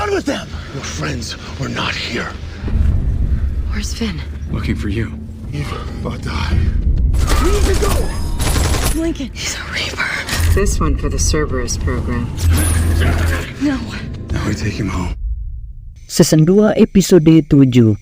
done with them. Your friends were not here. Where's Finn? Looking for you. Eva, about to die. We need to go. Lincoln. He's a Reaper. This one for the Cerberus program. No. Now we take him home. Season 2 episode 7.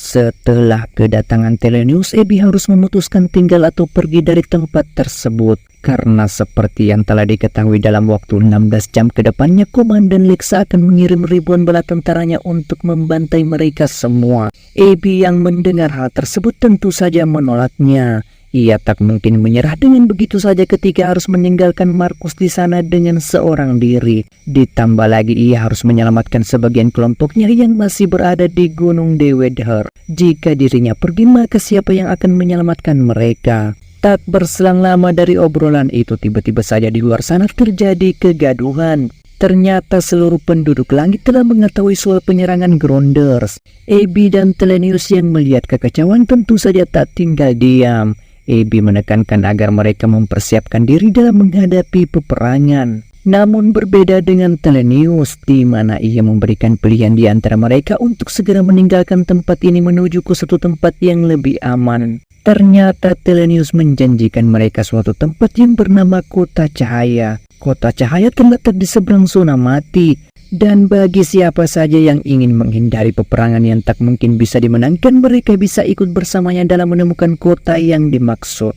Setelah kedatangan Telenius, Abby harus memutuskan tinggal atau pergi dari tempat tersebut. Karena seperti yang telah diketahui dalam waktu 16 jam ke depannya, Komandan Lexa akan mengirim ribuan bala tentaranya untuk membantai mereka semua. Abby yang mendengar hal tersebut tentu saja menolaknya. Ia tak mungkin menyerah dengan begitu saja ketika harus meninggalkan Markus di sana dengan seorang diri. Ditambah lagi ia harus menyelamatkan sebagian kelompoknya yang masih berada di Gunung Dewedher. Jika dirinya pergi, maka siapa yang akan menyelamatkan mereka? Tak berselang lama dari obrolan itu, tiba-tiba saja di luar sana terjadi kegaduhan. Ternyata seluruh penduduk langit telah mengetahui soal penyerangan Grounders. Abby dan Telenius yang melihat kekacauan tentu saja tak tinggal diam. Abby menekankan agar mereka mempersiapkan diri dalam menghadapi peperangan. Namun berbeda dengan Telenius, di mana ia memberikan pilihan di antara mereka untuk segera meninggalkan tempat ini menuju ke suatu tempat yang lebih aman. Ternyata Telenius menjanjikan mereka suatu tempat yang bernama Kota Cahaya. Kota Cahaya terletak di seberang zona mati. Dan bagi siapa saja yang ingin menghindari peperangan yang tak mungkin bisa dimenangkan, mereka bisa ikut bersamanya dalam menemukan kota yang dimaksud.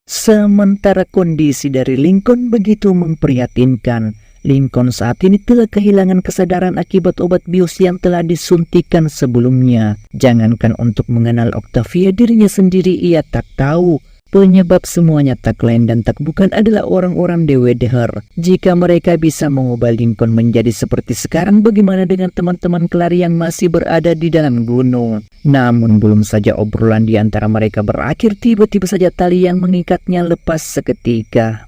Sementara kondisi dari Lincoln begitu memprihatinkan. Lincoln saat ini telah kehilangan kesadaran akibat obat bius yang telah disuntikan sebelumnya. Jangankan untuk mengenal Octavia, dirinya sendiri ia tak tahu. Penyebab semuanya tak lain dan tak bukan adalah orang-orang Dewedher. Jika mereka bisa mengubah Lincoln menjadi seperti sekarang, bagaimana dengan teman-teman Kelar yang masih berada di dalam gunung? Namun belum saja obrolan di antara mereka berakhir, tiba-tiba saja tali yang mengikatnya lepas seketika.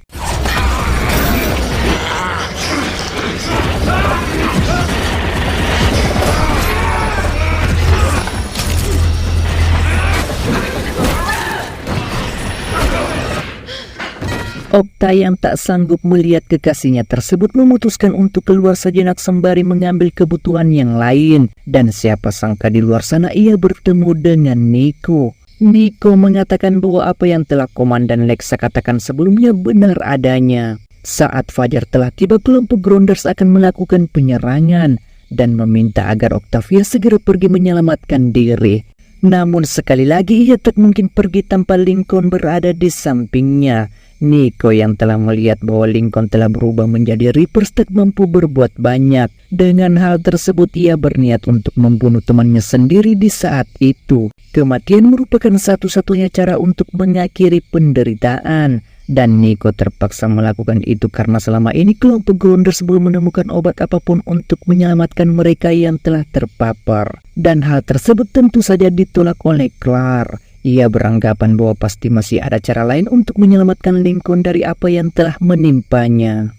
Okta yang tak sanggup melihat kekasihnya tersebut memutuskan untuk keluar sejenak sembari mengambil kebutuhan yang lain. Dan siapa sangka di luar sana ia bertemu dengan Nico. Nico mengatakan bahwa apa yang telah Komandan Lexa katakan sebelumnya benar adanya. Saat fajar telah tiba, kelompok Grounders akan melakukan penyerangan dan meminta agar Octavia segera pergi menyelamatkan diri. Namun sekali lagi ia tak mungkin pergi tanpa Lincoln berada di sampingnya. Nico yang telah melihat bahwa Lincoln telah berubah menjadi Reapers tak mampu berbuat banyak. Dengan hal tersebut ia berniat untuk membunuh temannya sendiri di saat itu. Kematian merupakan satu-satunya cara untuk mengakhiri penderitaan. Dan Nico terpaksa melakukan itu karena selama ini kelompok Grounders belum menemukan obat apapun untuk menyelamatkan mereka yang telah terpapar. Dan hal tersebut tentu saja ditolak oleh Kelar. Ia beranggapan bahwa pasti masih ada cara lain untuk menyelamatkan Lincoln dari apa yang telah menimpanya.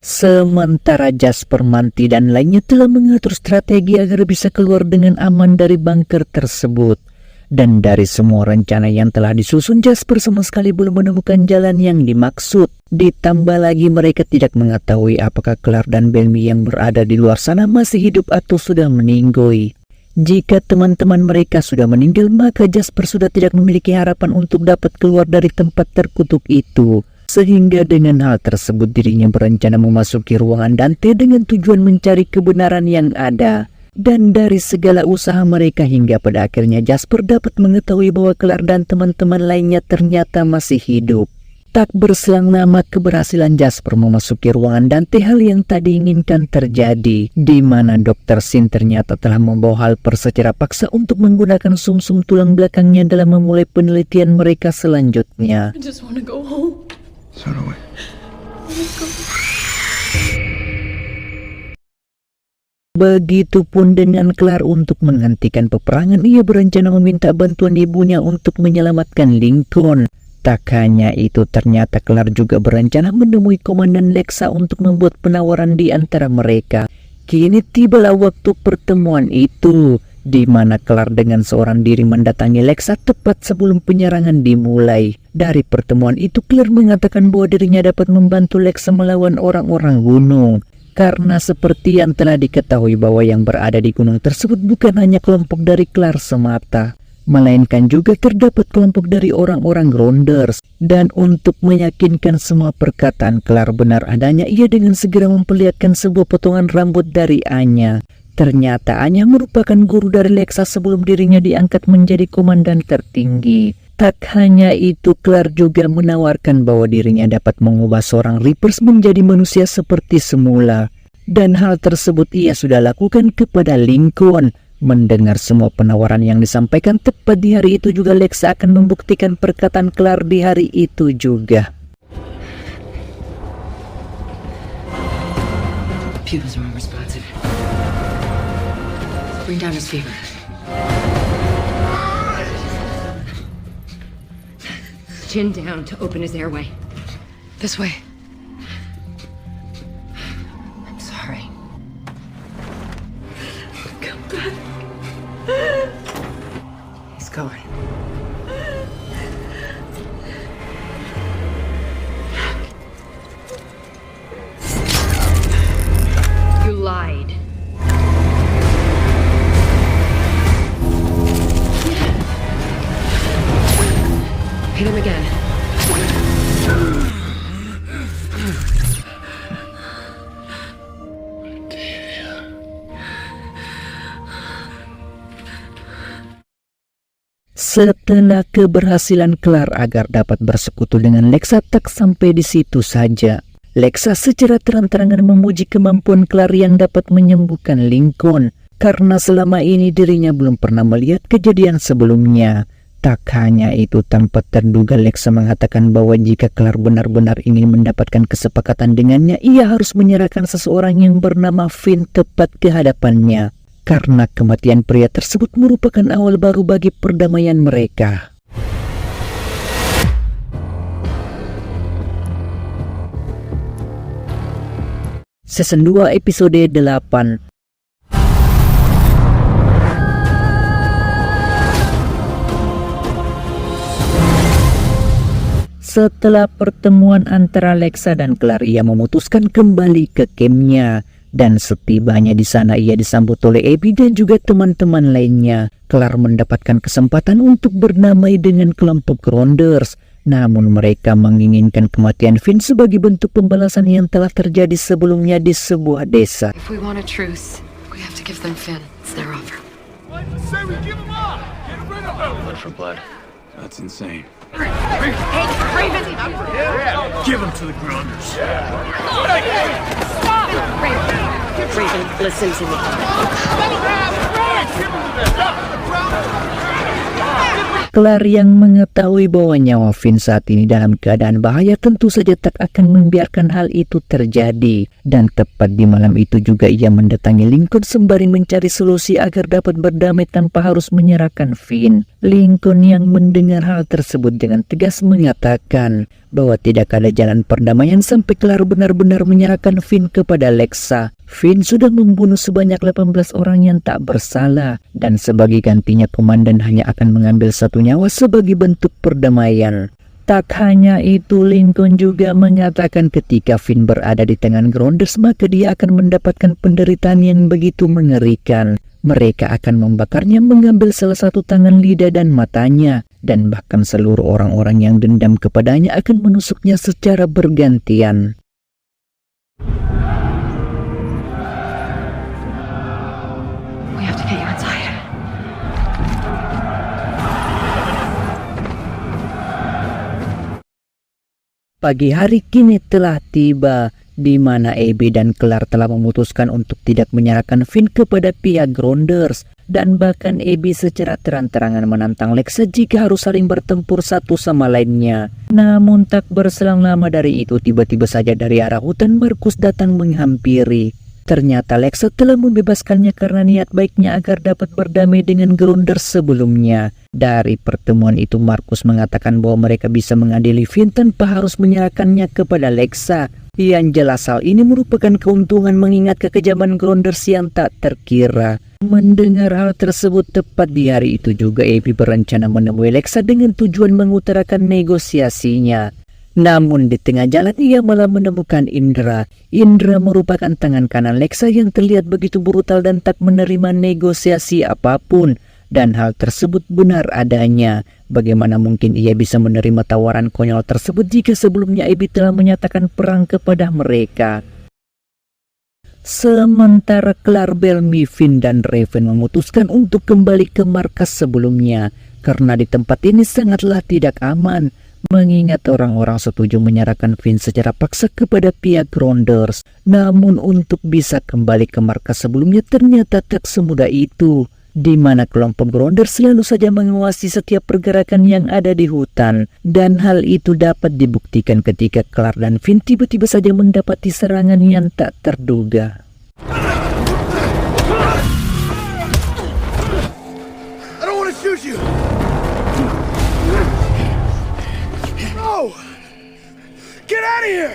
Sementara Jasper, Manti, dan lainnya telah mengatur strategi agar bisa keluar dengan aman dari bunker tersebut. Dan dari semua rencana yang telah disusun, Jasper sama sekali belum menemukan jalan yang dimaksud. Ditambah lagi mereka tidak mengetahui apakah Kelar dan Bellamy yang berada di luar sana masih hidup atau sudah meninggoy. Jika teman-teman mereka sudah meninggal, maka Jasper sudah tidak memiliki harapan untuk dapat keluar dari tempat terkutuk itu. Sehingga dengan hal tersebut dirinya berencana memasuki ruangan Dante dengan tujuan mencari kebenaran yang ada. Dan dari segala usaha mereka hingga pada akhirnya Jasper dapat mengetahui bahwa Kelar dan teman-teman lainnya ternyata masih hidup. Tak berselang lama keberhasilan Jasper memasuki ruangan Dante, hal yang tak diinginkan terjadi, di mana Dr. Sin ternyata telah membawa Halper secara paksa untuk menggunakan sumsum tulang belakangnya dalam memulai penelitian mereka selanjutnya. I just want to go home. So do we. Begitupun dengan Kelar. Untuk menghentikan peperangan, ia berencana meminta bantuan ibunya untuk menyelamatkan Lincoln. Tak hanya itu, ternyata Claire juga berencana menemui Komandan Lexa untuk membuat penawaran di antara mereka. Kini tibalah waktu pertemuan itu, di mana Claire dengan seorang diri mendatangi Lexa tepat sebelum penyerangan dimulai. Dari pertemuan itu, Claire mengatakan bahwa dirinya dapat membantu Lexa melawan orang-orang gunung. Karena seperti yang telah diketahui bahwa yang berada di gunung tersebut bukan hanya kelompok dari Claire semata, melainkan juga terdapat kelompok dari orang-orang Grounders. Dan untuk meyakinkan semua perkataan Claire benar adanya, ia dengan segera memperlihatkan sebuah potongan rambut dari Anya. Ternyata Anya merupakan guru dari Lexa sebelum dirinya diangkat menjadi komandan tertinggi. Tak hanya itu, Claire juga menawarkan bahwa dirinya dapat mengubah seorang Reapers menjadi manusia seperti semula. Dan hal tersebut ia sudah lakukan kepada Lincoln. Mendengar semua penawaran yang disampaikan, tepat di hari itu juga Lexa akan membuktikan perkataan Claire di hari itu juga. Pupils are unresponsive. Bring down his fever. Chin down to open his airway. This way. I'm sorry. Come back. He's going. You lied. Hit him again. Setelah keberhasilan Claire agar dapat bersekutu dengan Lexa, tak sampai di situ saja. Lexa secara terang-terangan memuji kemampuan Claire yang dapat menyembuhkan Lincoln, karena selama ini dirinya belum pernah melihat kejadian sebelumnya. Tak hanya itu, tanpa terduga Lexa mengatakan bahwa jika Claire benar-benar ingin mendapatkan kesepakatan dengannya, ia harus menyerahkan seseorang yang bernama Finn tepat ke hadapannya. Karena kematian pria tersebut merupakan awal baru bagi perdamaian mereka. Season 2 episode 8. Setelah pertemuan antara Lexa dan Claire, ia memutuskan kembali ke campnya. Dan setibanya di sana, ia disambut oleh Abby dan juga teman-teman lainnya. Claire mendapatkan kesempatan untuk berdamai dengan kelompok Grounders. Namun mereka menginginkan kematian Finn sebagai bentuk pembalasan yang telah terjadi sebelumnya di sebuah desa. If we want a truce, we have to give them Finn. It's their offer. Say we give him up! Get rid of him! Blood for blood. That's insane. Give him to the Grounders. Raven, listen to me. Claire yang mengetahui bahwa nyawa Finn saat ini dalam keadaan bahaya tentu saja tak akan membiarkan hal itu terjadi. Dan tepat di malam itu juga ia mendatangi Lincoln sembari mencari solusi agar dapat berdamai tanpa harus menyerahkan Finn. Lincoln yang mendengar hal tersebut dengan tegas mengatakan bahwa tidak ada jalan perdamaian sampai Claire benar-benar menyerahkan Finn kepada Lexa. Finn sudah membunuh sebanyak 18 orang yang tak bersalah, dan sebagai gantinya komandan hanya akan mengambil satu nyawa sebagai bentuk perdamaian. Tak hanya itu, Lincoln juga mengatakan ketika Finn berada di tangan Grounders, maka dia akan mendapatkan penderitaan yang begitu mengerikan. Mereka akan membakarnya, mengambil salah satu tangan, lidah, dan matanya, dan bahkan seluruh orang-orang yang dendam kepadanya akan menusuknya secara bergantian. We have to get you inside. Pagi hari kini telah tiba, di mana Abby dan Claire telah memutuskan untuk tidak menyerahkan Finn kepada pihak Grounders, dan bahkan Abby secara terang-terangan menantang Lexa jika harus saling bertempur satu sama lainnya. Namun tak berselang lama dari itu, tiba-tiba saja dari arah hutan Marcus datang menghampiri. Ternyata Lexa telah membebaskannya karena niat baiknya agar dapat berdamai dengan Grounders sebelumnya. Dari pertemuan itu Markus mengatakan bahwa mereka bisa mengadili Finn tanpa harus menyerahkannya kepada Lexa. Yang jelas hal ini merupakan keuntungan mengingat kekejaman Grounders yang tak terkira. Mendengar hal tersebut tepat di hari itu juga Abby berencana menemui Lexa dengan tujuan mengutarakan negosiasinya. Namun di tengah jalan ia malah menemukan Indra. Indra merupakan tangan kanan Lexa yang terlihat begitu brutal dan tak menerima negosiasi apapun. Dan hal tersebut benar adanya. Bagaimana mungkin ia bisa menerima tawaran konyol tersebut jika sebelumnya Abby telah menyatakan perang kepada mereka. Sementara Clarabelle, Finn dan Raven memutuskan untuk kembali ke markas sebelumnya. Karena di tempat ini sangatlah tidak aman. Mengingat orang-orang setuju menyerahkan Finn secara paksa kepada pihak Grounders. Namun untuk bisa kembali ke markas sebelumnya ternyata tak semudah itu. Di mana kelompok Grounders selalu saja menguasai setiap pergerakan yang ada di hutan. Dan hal itu dapat dibuktikan ketika Clark dan Finn tiba-tiba saja mendapati serangan yang tak terduga. I don't want to shoot you. No! Get out of here!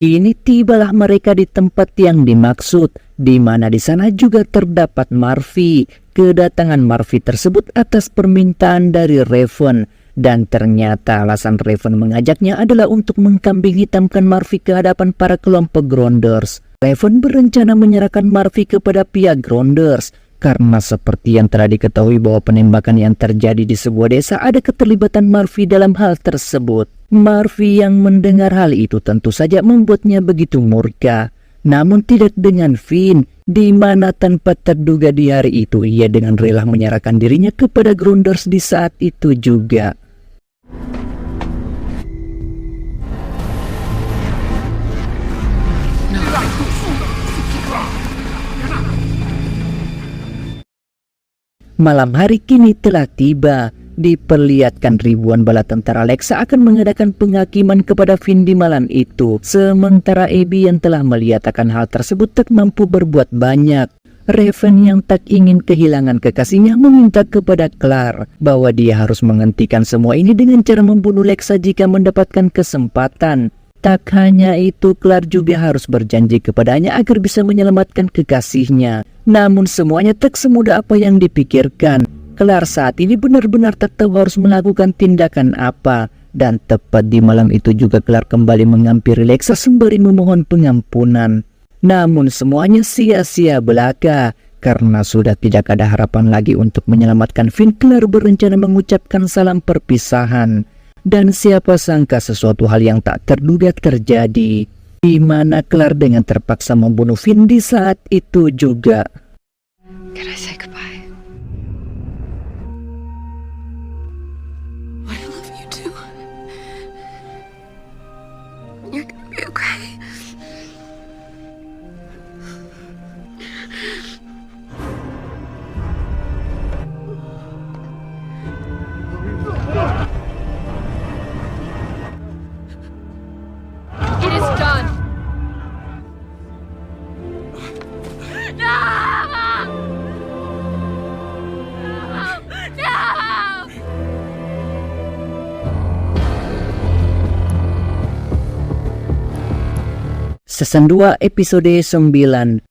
Kini tibalah mereka di tempat yang dimaksud, di mana di sana juga terdapat Murphy. Kedatangan Murphy tersebut atas permintaan dari Raven, dan ternyata alasan Raven mengajaknya adalah untuk mengkambing hitamkan Murphy ke hadapan para kelompok Grounders. Raven berencana menyerahkan Murphy kepada pihak Grounders. Karena seperti yang telah diketahui bahwa penembakan yang terjadi di sebuah desa ada keterlibatan Murphy dalam hal tersebut. Murphy yang mendengar hal itu tentu saja membuatnya begitu murka. Namun tidak dengan Finn, di mana tanpa terduga di hari itu ia dengan rela menyerahkan dirinya kepada Grounders di saat itu juga. Malam hari kini telah tiba. Diperlihatkan ribuan bala tentara Lexa akan mengadakan penghakiman kepada Finn di malam itu. Sementara Abby yang telah melihat akan hal tersebut tak mampu berbuat banyak. Raven yang tak ingin kehilangan kekasihnya meminta kepada Clark bahwa dia harus menghentikan semua ini dengan cara membunuh Lexa jika mendapatkan kesempatan. Tak hanya itu, Clark juga harus berjanji kepadanya agar bisa menyelamatkan kekasihnya. Namun semuanya tak semudah apa yang dipikirkan. Clark saat ini benar-benar tak tahu harus melakukan tindakan apa. Dan tepat di malam itu juga Clark kembali menghampiri Lexa sembari memohon pengampunan. Namun semuanya sia-sia belaka. Karena sudah tidak ada harapan lagi untuk menyelamatkan Finn, Clark berencana mengucapkan salam perpisahan. Dan siapa sangka sesuatu hal yang tak terduga terjadi. Di mana Clark dengan terpaksa membunuh Finn di saat itu juga. Can I say goodbye? I love you too. You're gonna be okay. It is done. No! No! Season 2 episode 9.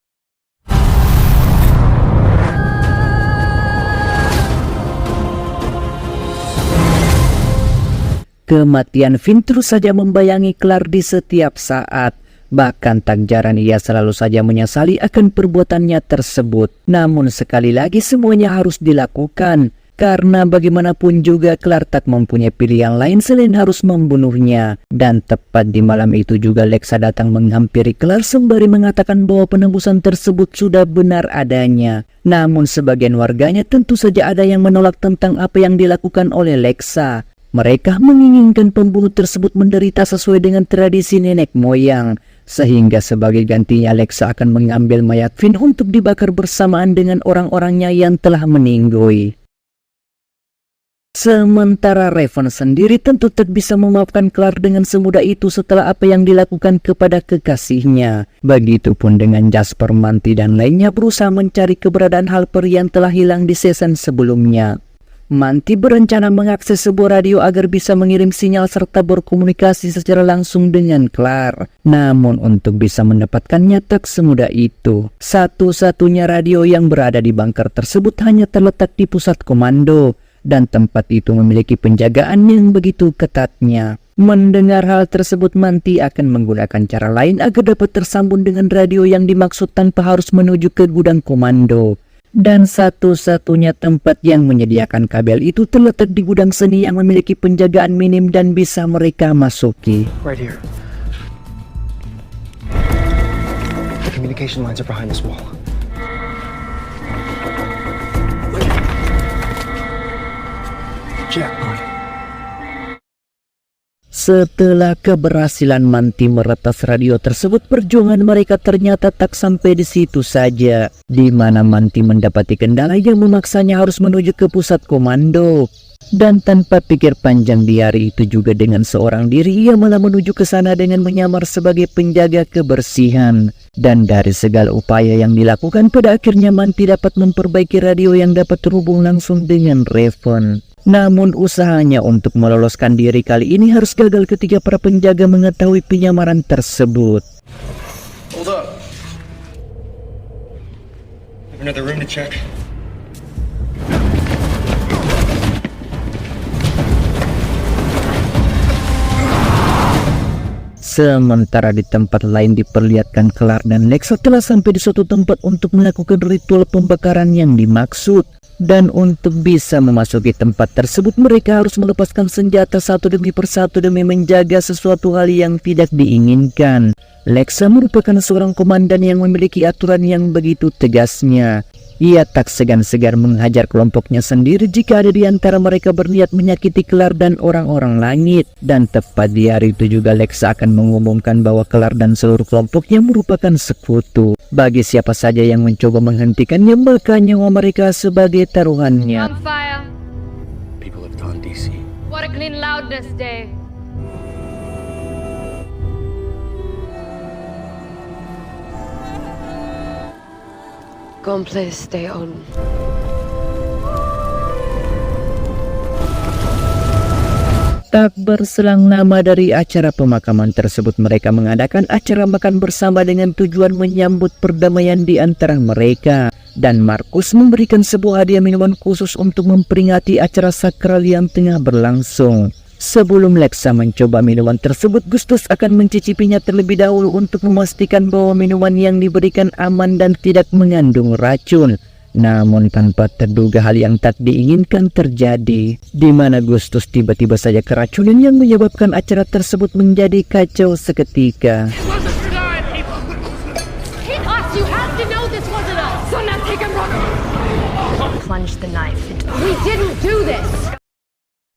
Kematian Finn terus saja membayangi Clark di setiap saat. Bahkan tak jarang ia selalu saja menyesali akan perbuatannya tersebut. Namun sekali lagi semuanya harus dilakukan. Karena bagaimanapun juga Clark tak mempunyai pilihan lain selain harus membunuhnya. Dan tepat di malam itu juga Lexa datang menghampiri Clark sembari mengatakan bahwa penembusan tersebut sudah benar adanya. Namun sebagian warganya tentu saja ada yang menolak tentang apa yang dilakukan oleh Lexa. Mereka menginginkan pembunuh tersebut menderita sesuai dengan tradisi nenek moyang. Sehingga sebagai gantinya Lexa akan mengambil mayat Finn untuk dibakar bersamaan dengan orang-orangnya yang telah meninggoy. Sementara Raven sendiri tentu tak bisa memaafkan Clark dengan semudah itu setelah apa yang dilakukan kepada kekasihnya. Begitupun dengan Jasper, Manti, dan lainnya berusaha mencari keberadaan Harper yang telah hilang di season sebelumnya. Manti berencana mengakses sebuah radio agar bisa mengirim sinyal serta berkomunikasi secara langsung dengan Clark. Namun untuk bisa mendapatkannya tak semudah itu. Satu-satunya radio yang berada di bunker tersebut hanya terletak di pusat komando. Dan tempat itu memiliki penjagaan yang begitu ketatnya. Mendengar hal tersebut, Manti akan menggunakan cara lain agar dapat tersambung dengan radio yang dimaksud tanpa harus menuju ke gudang komando. Dan satu-satunya tempat yang menyediakan kabel itu terletak di gudang seni yang memiliki penjagaan minim dan bisa mereka masuki. Right here. The communication lines are behind this wall. Jackpot. Setelah keberhasilan Manti meretas radio tersebut, perjuangan mereka ternyata tak sampai di situ saja, di mana Manti mendapati kendala yang memaksanya harus menuju ke pusat komando. Dan tanpa pikir panjang di hari itu juga dengan seorang diri, ia malah menuju ke sana dengan menyamar sebagai penjaga kebersihan. Dan dari segala upaya yang dilakukan, pada akhirnya Manti dapat memperbaiki radio yang dapat terhubung langsung dengan Raven. Namun usahanya untuk meloloskan diri kali ini harus gagal ketika para penjaga mengetahui penyamaran tersebut. Hold up. Have another room to check. Sementara di tempat lain diperlihatkan Clark dan Lex setelah sampai di suatu tempat untuk melakukan ritual pembakaran yang dimaksud. Dan untuk bisa memasuki tempat tersebut, mereka harus melepaskan senjata satu demi persatu demi menjaga sesuatu hal yang tidak diinginkan. Lexa merupakan seorang komandan yang memiliki aturan yang begitu tegasnya. Ia tak segan-segan menghajar kelompoknya sendiri jika ada di antara mereka berniat menyakiti Clark dan orang-orang langit. Dan tepat di hari itu juga Lexa akan mengumumkan bahwa Clark dan seluruh kelompoknya merupakan sekutu. Bagi siapa saja yang mencoba menghentikannya, maka nyawa mereka sebagai taruhannya. On fire. People have gone DC. What a clean loudness day. Gone place, stay on. Tak berselang lama dari acara pemakaman tersebut, mereka mengadakan acara makan bersama dengan tujuan menyambut perdamaian di antara mereka. Dan Markus memberikan sebuah hadiah minuman khusus untuk memperingati acara sakral yang tengah berlangsung. Sebelum Lexa mencoba minuman tersebut, Gustus akan mencicipinya terlebih dahulu untuk memastikan bahwa minuman yang diberikan aman dan tidak mengandung racun. Namun tanpa terduga hal yang tak diinginkan terjadi, di mana Gustus tiba-tiba saja keracunan yang menyebabkan acara tersebut menjadi kacau seketika. Plunge the knife into... We didn't do this!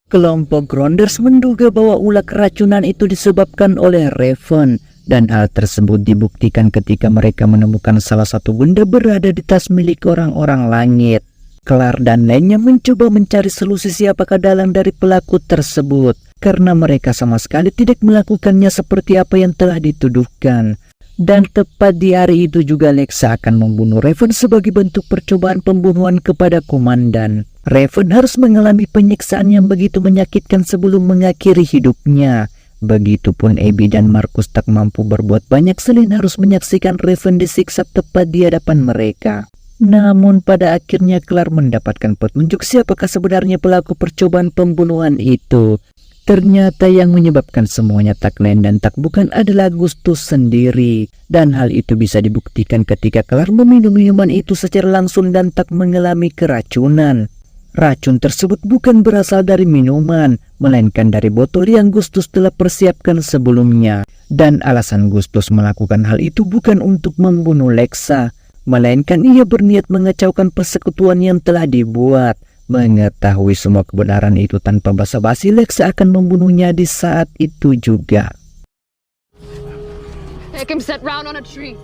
Kelompok Grounders menduga bahwa ulah keracunan itu disebabkan oleh Raven. Dan hal tersebut dibuktikan ketika mereka menemukan salah satu benda berada di tas milik orang-orang langit. Clark dan lainnya mencoba mencari solusi siapakah dalang dari pelaku tersebut, karena mereka sama sekali tidak melakukannya seperti apa yang telah dituduhkan. Dan tepat di hari itu juga Lexa akan membunuh Raven sebagai bentuk percobaan pembunuhan kepada komandan. Raven harus mengalami penyiksaan yang begitu menyakitkan sebelum mengakhiri hidupnya. Begitupun Abby dan Markus tak mampu berbuat banyak selain harus menyaksikan Raven disiksa tepat di hadapan mereka. Namun pada akhirnya Clark mendapatkan petunjuk siapakah sebenarnya pelaku percobaan pembunuhan itu. Ternyata yang menyebabkan semuanya tak lain dan tak bukan adalah Gustus sendiri. Dan hal itu bisa dibuktikan ketika Clark meminum minuman itu secara langsung dan tak mengalami keracunan. Racun tersebut bukan berasal dari minuman, melainkan dari botol yang Gustus telah persiapkan sebelumnya. Dan alasan Gustus melakukan hal itu bukan untuk membunuh Lexa, melainkan ia berniat mengacaukan persekutuan yang telah dibuat. Mengetahui semua kebenaran itu tanpa basa-basi, Lexa akan membunuhnya di saat itu juga. Make him set round on a tree.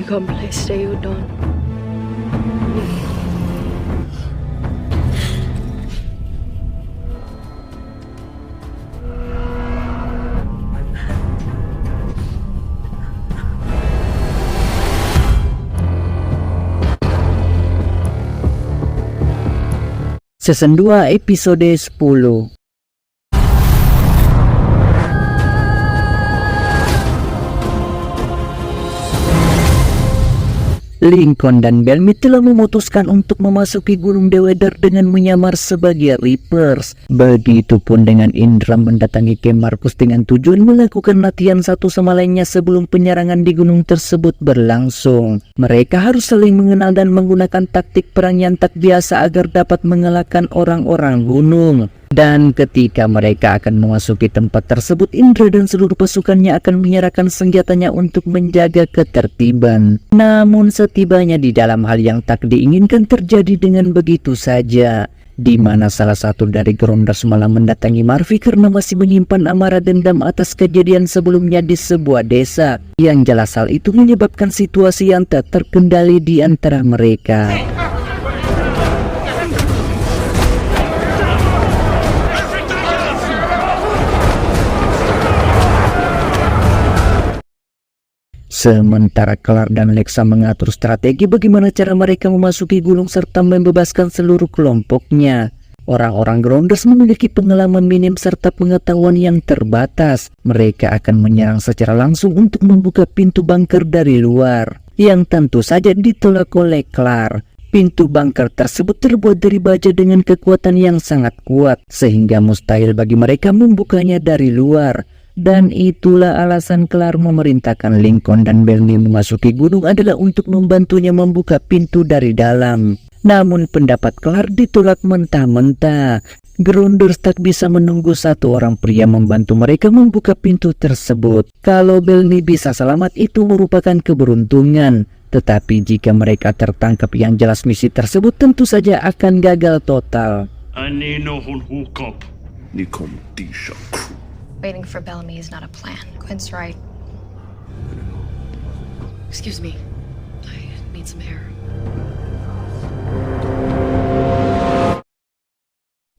Compleiste udon. Season 2 episode 10. Lincoln dan Bellamy telah memutuskan untuk memasuki Gunung Deweder dengan menyamar sebagai Reapers. Begitupun dengan Indra mendatangi Camp Marcus dengan tujuan melakukan latihan satu sama lainnya sebelum penyerangan di gunung tersebut berlangsung. Mereka harus saling mengenal dan menggunakan taktik perang yang tak biasa agar dapat mengalahkan orang-orang gunung. Dan ketika mereka akan memasuki tempat tersebut, Indra dan seluruh pasukannya akan menyerahkan senjatanya untuk menjaga ketertiban. Namun setibanya di dalam hal yang tak diinginkan terjadi dengan begitu saja, di mana salah satu dari Grounders malah mendatangi Marvi karena masih menyimpan amarah dendam atas kejadian sebelumnya di sebuah desa. Yang jelas hal itu menyebabkan situasi yang tak terkendali di antara mereka. Sementara Clark dan Lexa mengatur strategi bagaimana cara mereka memasuki gunung serta membebaskan seluruh kelompoknya. Orang-orang Grounders memiliki pengalaman minim serta pengetahuan yang terbatas. Mereka akan menyerang secara langsung untuk membuka pintu bunker dari luar, yang tentu saja ditolak oleh Clark. Pintu bunker tersebut terbuat dari baja dengan kekuatan yang sangat kuat, sehingga mustahil bagi mereka membukanya dari luar. Dan itulah alasan Clark memerintahkan Lincoln dan Bellamy memasuki gunung adalah untuk membantunya membuka pintu dari dalam. Namun pendapat Clark ditolak mentah-mentah. Grounders tak bisa menunggu satu orang pria membantu mereka membuka pintu tersebut. Kalau Bellamy bisa selamat itu merupakan keberuntungan. Tetapi jika mereka tertangkap, yang jelas misi tersebut tentu saja akan gagal total. Waiting for Bellamy is not a plan. Quinn's right. Excuse me. I need some air.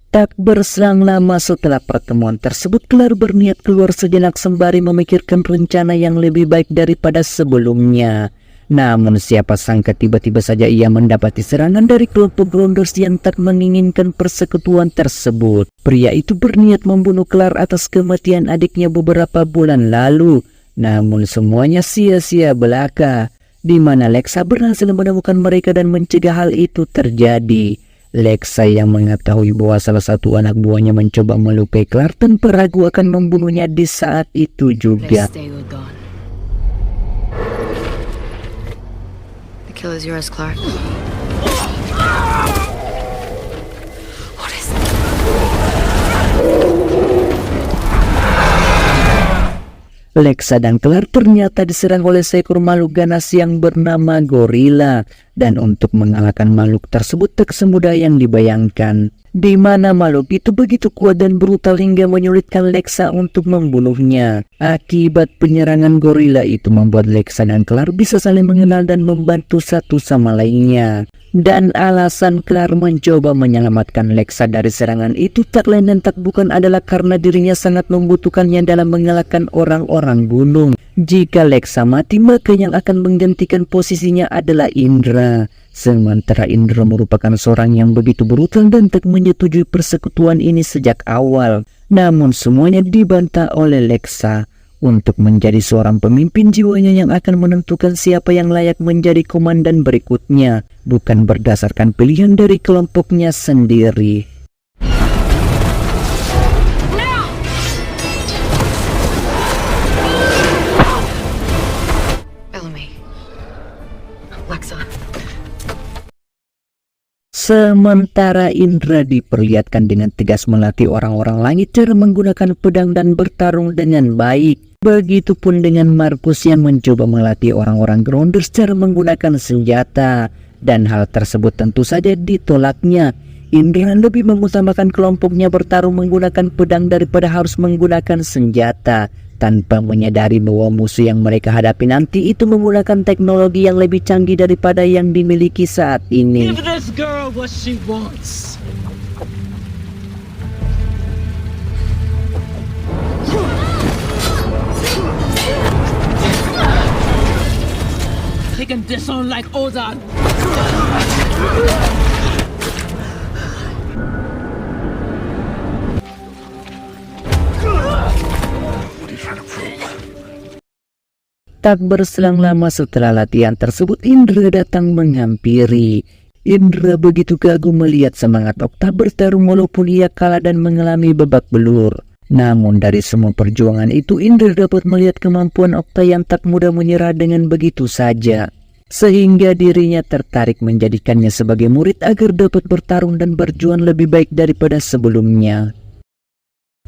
Tak berselang lama setelah pertemuan tersebut, Clark berniat keluar sejenak sembari memikirkan rencana yang lebih baik daripada sebelumnya. Namun siapa sangka tiba-tiba saja ia mendapati serangan dari kelompok Grounders yang tak menginginkan persekutuan tersebut. Pria itu berniat membunuh Clark atas kematian adiknya beberapa bulan lalu. Namun semuanya sia-sia belaka, di mana Lexa berhasil menemukan mereka dan mencegah hal itu terjadi. Lexa yang mengetahui bahwa salah satu anak buahnya mencoba melukai Clark tanpa ragu akan membunuhnya di saat itu juga. The kill is yours, Clark. What is it? Lexa dan Clark ternyata diserang oleh seekor makhluk ganas yang bernama gorila. Dan untuk mengalahkan makhluk tersebut tak semudah yang dibayangkan, di mana makhluk itu begitu kuat dan brutal hingga menyulitkan Lexa untuk membunuhnya. Akibat penyerangan gorila itu membuat Lexa dan Clark bisa saling mengenal dan membantu satu sama lainnya. Dan alasan Clark mencoba menyelamatkan Lexa dari serangan itu tak lain dan tak bukan adalah karena dirinya sangat membutuhkannya dalam mengalahkan orang-orang gunung. Jika Lexa mati, maka yang akan menggantikan posisinya adalah Indra. Sementara Indra merupakan seorang yang begitu brutal dan tak menyetujui persekutuan ini sejak awal. Namun semuanya dibantah oleh Lexa. Untuk menjadi seorang pemimpin, jiwanya yang akan menentukan siapa yang layak menjadi komandan berikutnya, bukan berdasarkan pilihan dari kelompoknya sendiri. Bellamy. Lexa. Sementara Indra diperlihatkan dengan tegas melatih orang-orang langit cara menggunakan pedang dan bertarung dengan baik. Begitupun dengan Marcus yang mencoba melatih orang-orang Grounders cara menggunakan senjata. Dan hal tersebut tentu saja ditolaknya. Indra lebih mengutamakan kelompoknya bertarung menggunakan pedang daripada harus menggunakan senjata. tanpa menyadari bahwa musuh yang mereka hadapi nanti itu menggunakan teknologi yang lebih canggih daripada yang dimiliki saat ini. Give this girl what she wants. Taking this on like Ozan. Tak berselang lama setelah latihan tersebut, Indra datang menghampiri. Indra begitu kagum melihat semangat Okta bertarung walaupun ia kalah dan mengalami babak belur. Namun dari semua perjuangan itu, Indra dapat melihat kemampuan Okta yang tak mudah menyerah dengan begitu saja. Sehingga dirinya tertarik menjadikannya sebagai murid agar dapat bertarung dan berjuang lebih baik daripada sebelumnya.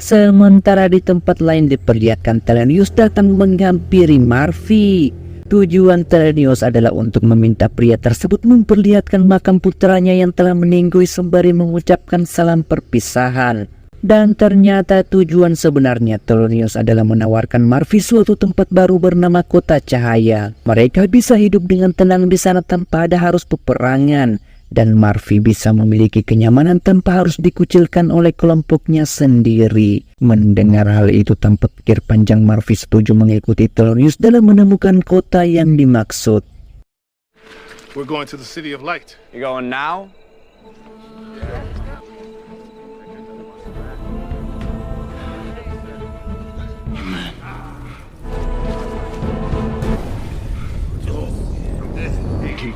Sementara di tempat lain diperlihatkan Telenius datang menghampiri Marvi. Tujuan Telenius adalah untuk meminta pria tersebut memperlihatkan makam putranya yang telah meninggal sembari mengucapkan salam perpisahan. Dan ternyata tujuan sebenarnya Telenius adalah menawarkan Marvi suatu tempat baru bernama Kota Cahaya. Mereka bisa hidup dengan tenang di sana tanpa ada harus peperangan. Dan Marvi bisa memiliki kenyamanan tanpa harus dikucilkan oleh kelompoknya sendiri. Mendengar hal itu tanpa pikir panjang, Marvi setuju mengikuti Telenius dalam menemukan kota yang dimaksud. We're going to the City of Light. You going now?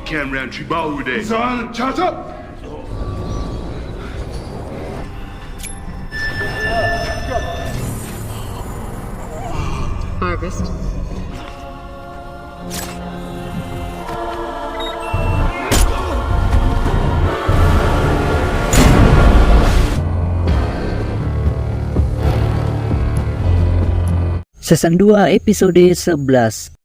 Cameron Chibawu Day. Son, shut up! Harvest. Season 2 episode 11.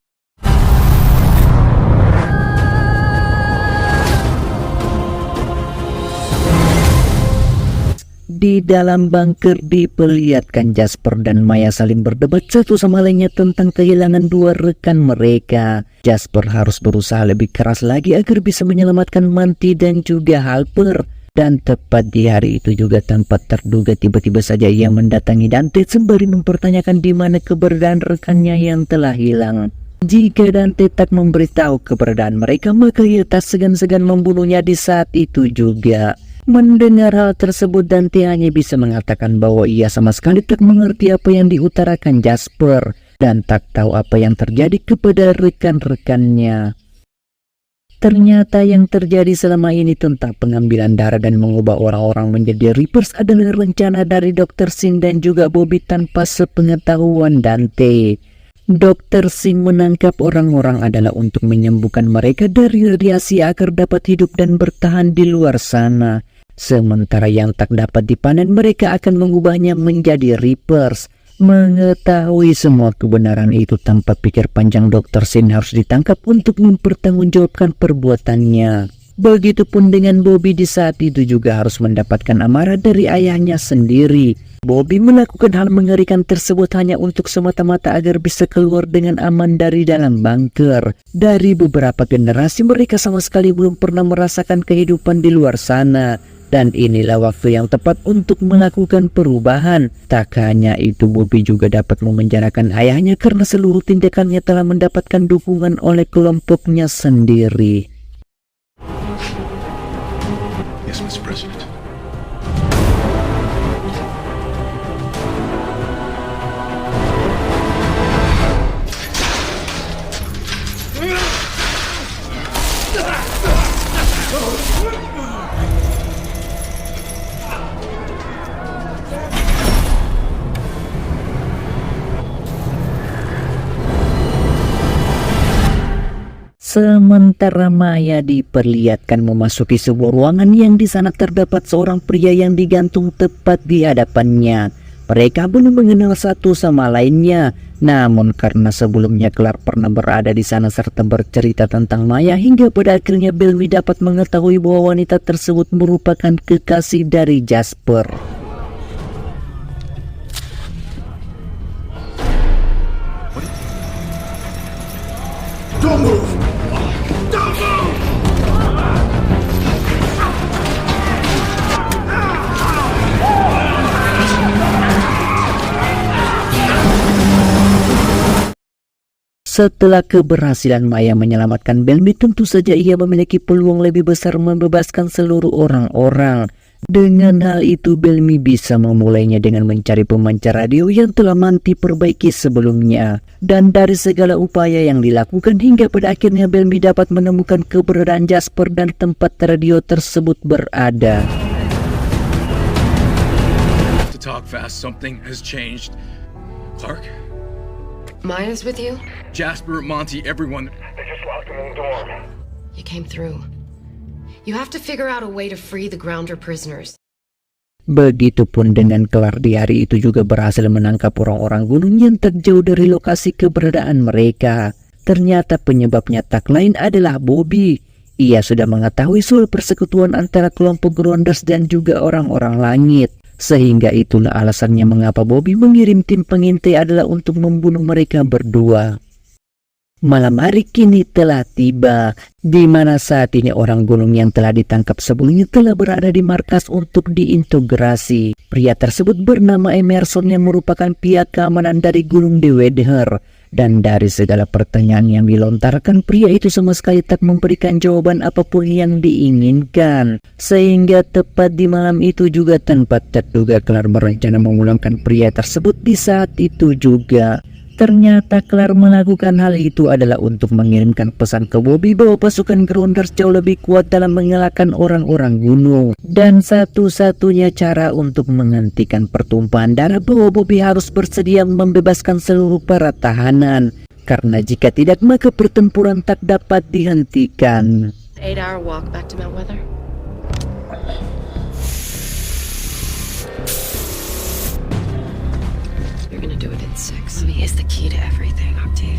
Di dalam bunker diperlihatkan Jasper dan Maya saling berdebat satu sama lainnya tentang kehilangan dua rekan mereka. Jasper harus berusaha lebih keras lagi agar bisa menyelamatkan Manti dan juga Harper. Dan tepat di hari itu juga tanpa terduga tiba-tiba saja ia mendatangi Dante sembari mempertanyakan di mana keberadaan rekannya yang telah hilang. Jika Dante tak memberitahu keberadaan mereka, maka ia tak segan-segan membunuhnya di saat itu juga. Mendengar hal tersebut, Dante hanya bisa mengatakan bahwa ia sama sekali tak mengerti apa yang diutarakan Jasper dan tak tahu apa yang terjadi kepada rekan-rekannya. Ternyata yang terjadi selama ini tentang pengambilan darah dan mengubah orang-orang menjadi Reapers adalah rencana dari Dr. Sin dan juga Bobby tanpa sepengetahuan Dante. Dr. Sin menangkap orang-orang adalah untuk menyembuhkan mereka dari radiasi agar dapat hidup dan bertahan di luar sana. Sementara yang tak dapat dipanen mereka akan mengubahnya menjadi Reapers. Mengetahui semua kebenaran itu tanpa pikir panjang, Dr. Sin harus ditangkap untuk mempertanggungjawabkan perbuatannya. Begitupun dengan Bobby di saat itu juga harus mendapatkan amarah dari ayahnya sendiri. Bobby melakukan hal mengerikan tersebut hanya untuk semata-mata agar bisa keluar dengan aman dari dalam bunker. Dari beberapa generasi mereka sama sekali belum pernah merasakan kehidupan di luar sana. Dan inilah waktu yang tepat untuk melakukan perubahan. Tak hanya itu, Bobby juga dapat memenjarakan ayahnya karena seluruh tindakannya telah mendapatkan dukungan oleh kelompoknya sendiri. Yes, Mr. President. Sementara Maya diperlihatkan memasuki sebuah ruangan yang di sana terdapat seorang pria yang digantung tepat di hadapannya. Mereka belum mengenal satu sama lainnya, namun karena sebelumnya Clark pernah berada di sana serta bercerita tentang Maya hingga pada akhirnya Bellamy dapat mengetahui bahwa wanita tersebut merupakan kekasih dari Jasper. Don't move! Don't move! Setelah keberhasilan Maya menyelamatkan Bellamy, tentu saja ia memiliki peluang lebih besar membebaskan seluruh orang-orang. Dengan hal itu, Bellamy bisa memulainya dengan mencari pemancar radio yang telah Manti perbaiki sebelumnya. Dan dari segala upaya yang dilakukan hingga pada akhirnya Bellamy dapat menemukan keberadaan Jasper dan tempat radio tersebut berada. To talk fast, something has changed. Clark? Maya's with you? Jasper, Monty, everyone. They just locked him in the dorm. You came through. You have to figure out a way to free the Grounder prisoners. Begitupun dengan Clark, di hari itu juga berhasil menangkap orang-orang gunung yang tak jauh dari lokasi keberadaan mereka. Ternyata penyebabnya tak lain adalah Bobby. Ia sudah mengetahui soal persekutuan antara kelompok Grounders dan juga orang-orang langit. Sehingga itulah alasannya mengapa Bobby mengirim tim pengintai adalah untuk membunuh mereka berdua. Malam hari kini telah tiba, di mana saat ini orang gunung yang telah ditangkap sebelumnya telah berada di markas untuk diintegrasi. Pria tersebut bernama Emerson yang merupakan pihak keamanan dari Gunung Dewedher. Dan dari segala pertanyaan yang dilontarkan, pria itu sama sekali tak memberikan jawaban apapun yang diinginkan. Sehingga tepat di malam itu juga tanpa terduga Clark berencana memulangkan pria tersebut di saat itu juga. Ternyata Clark melakukan hal itu adalah untuk mengirimkan pesan ke Bobby bahwa pasukan Grounders jauh lebih kuat dalam mengalahkan orang-orang gunung. Dan satu-satunya cara untuk menghentikan pertumpahan darah bahwa Bobby harus bersedia membebaskan seluruh para tahanan. Karena jika tidak maka pertempuran tak dapat dihentikan. 8-hour walk back to Mount Weather. You're gonna do it in 6. Mommy is the key to everything, Octave.